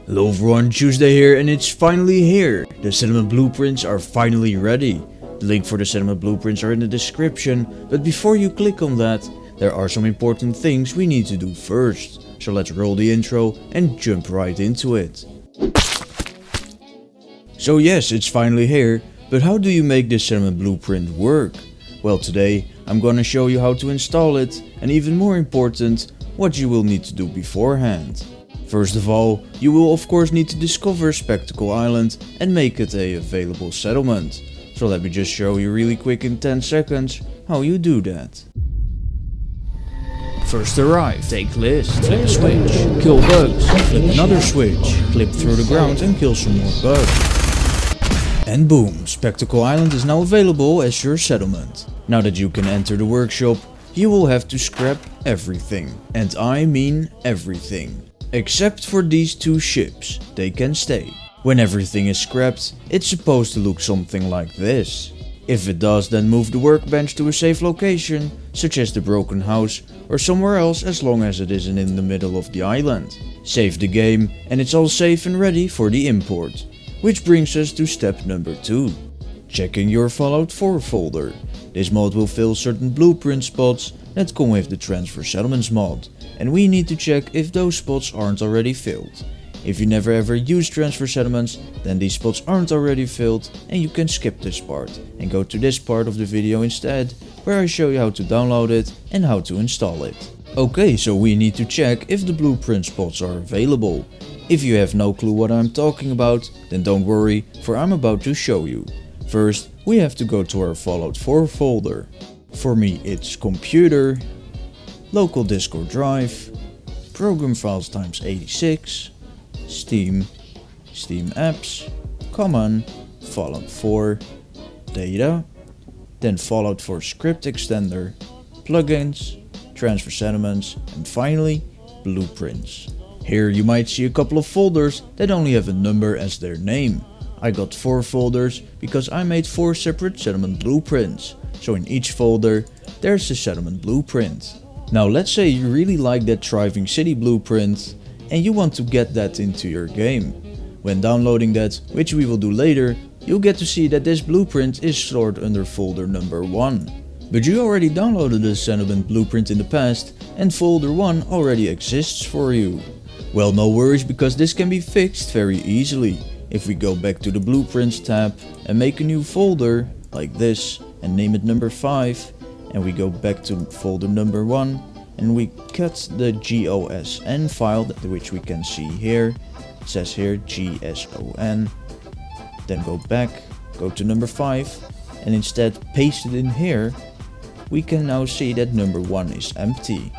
Hello everyone, Tuesday here, and it's finally here. The settlement blueprints are finally ready. The link for the settlement blueprints are in the description, but before you click on that, there are some important things we need to do first. So let's roll the intro and jump right into it. So yes, it's finally here, but how do you make this settlement blueprint work? Well, today I'm gonna show you how to install it, and even more important, what you will need to do beforehand. First of all, you will of course need to discover Spectacle Island and make it a available settlement. So let me just show you really quick in 10 seconds how you do that. First arrive, take list, flip switch, kill bugs, flip another switch, clip through the ground and kill some more bugs. And boom, Spectacle Island is now available as your settlement. Now that you can enter the workshop, you will have to scrap everything. And I mean everything. Except for these two ships, they can stay. When everything is scrapped, it's supposed to look something like this. If it does, then move the workbench to a safe location, such as the broken house or somewhere else, as long as it isn't in the middle of the island. Save the game and it's all safe and ready for the import. Which brings us to step number 2. Checking your Fallout 4 folder. This mod will fill certain blueprint spots that come with the Transfer Settlements mod, and we need to check if those spots aren't already filled. If you never ever use Transfer Settlements, then these spots aren't already filled and you can skip this part and go to this part of the video instead, where I show you how to download it and how to install it. Okay, so we need to check if the blueprint spots are available. If you have no clue what I'm talking about, then don't worry, for I'm about to show you. First, we have to go to our Fallout 4 folder. For me it's computer, local Discord drive, program files times 86, Steam, Steam apps, common, Fallout 4, data, then Fallout 4 script extender, plugins, transfer settlements, and finally blueprints. Here you might see a couple of folders that only have a number as their name. I got 4 folders because I made 4 separate settlement blueprints. So in each folder there's a settlement blueprint. Now let's say you really like that thriving city blueprint and you want to get that into your game. When downloading that, which we will do later, you'll get to see that this blueprint is stored under folder number 1. But you already downloaded the settlement blueprint in the past and folder 1 already exists for you. Well, no worries, because this can be fixed very easily. If we go back to the blueprints tab and make a new folder like this and name it number 5, and we go back to folder number 1 and we cut the GOSN file, which we can see here. It says here GSON. Then go back, go to number 5 and instead paste it in here. We can now see that number 1 is empty.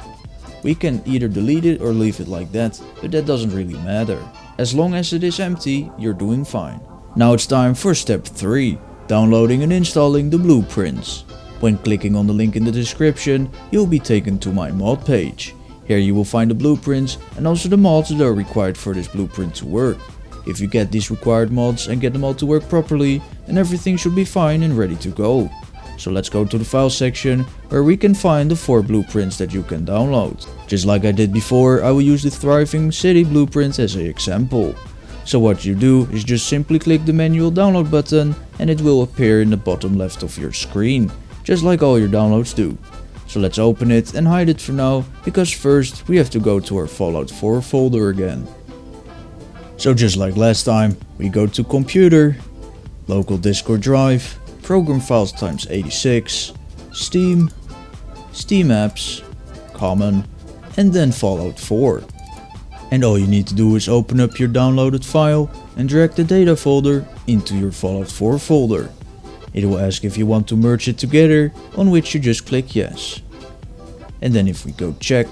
We can either delete it or leave it like that, but that doesn't really matter. As long as it is empty, you're doing fine. Now it's time for step 3, downloading and installing the blueprints. When clicking on the link in the description, you'll be taken to my mod page. Here you will find the blueprints and also the mods that are required for this blueprint to work. If you get these required mods and get them all to work properly, then everything should be fine and ready to go. So let's go to the file section where we can find the 4 blueprints that you can download. Just like I did before, I will use the thriving city blueprint as an example. So what you do is just simply click the manual download button and it will appear in the bottom left of your screen, just like all your downloads do. So let's open it and hide it for now, because first we have to go to our Fallout 4 folder again. So just like last time, we go to computer, local Discord drive, program files times 86, Steam, Steam apps, common, and then Fallout 4. And all you need to do is open up your downloaded file and drag the data folder into your Fallout 4 folder. It will ask if you want to merge it together, on which you just click yes. And then if we go check,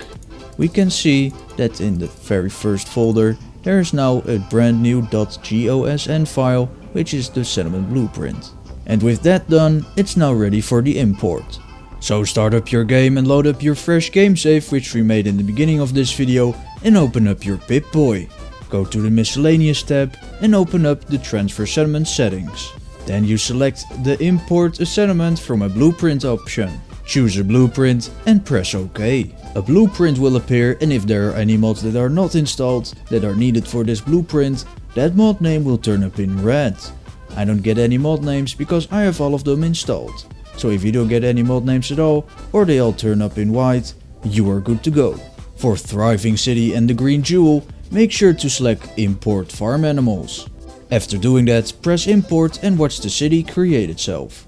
we can see that in the very first folder there is now a brand new .gosn file, which is the settlement blueprint. And with that done, it's now ready for the import. So start up your game and load up your fresh game save, which we made in the beginning of this video, and open up your Pip-Boy. Go to the miscellaneous tab and open up the transfer settlement settings. Then you select the import a settlement from a blueprint option. Choose a blueprint and press OK. A blueprint will appear, and if there are any mods that are not installed that are needed for this blueprint, that mod name will turn up in red. I don't get any mod names because I have all of them installed. So if you don't get any mod names at all, or they all turn up in white, you are good to go. For Thriving City and the Green Jewel, make sure to select Import Farm Animals. After doing that, press Import and watch the city create itself.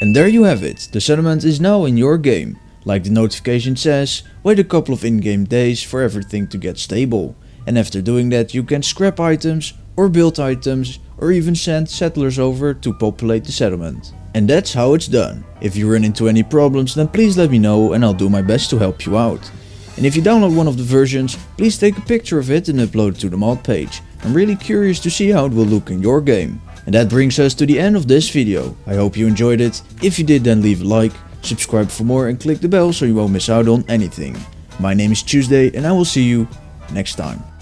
And there you have it, the settlement is now in your game. Like the notification says, wait a couple of in-game days for everything to get stable. And after doing that you can scrap items, or build items, or even send settlers over to populate the settlement. And that's how it's done. If you run into any problems, then please let me know and I'll do my best to help you out. And if you download one of the versions, please take a picture of it and upload it to the mod page. I'm really curious to see how it will look in your game. And that brings us to the end of this video. I hope you enjoyed it. If you did, then leave a like, subscribe for more and click the bell so you won't miss out on anything. My name is Tuesday and I will see you next time.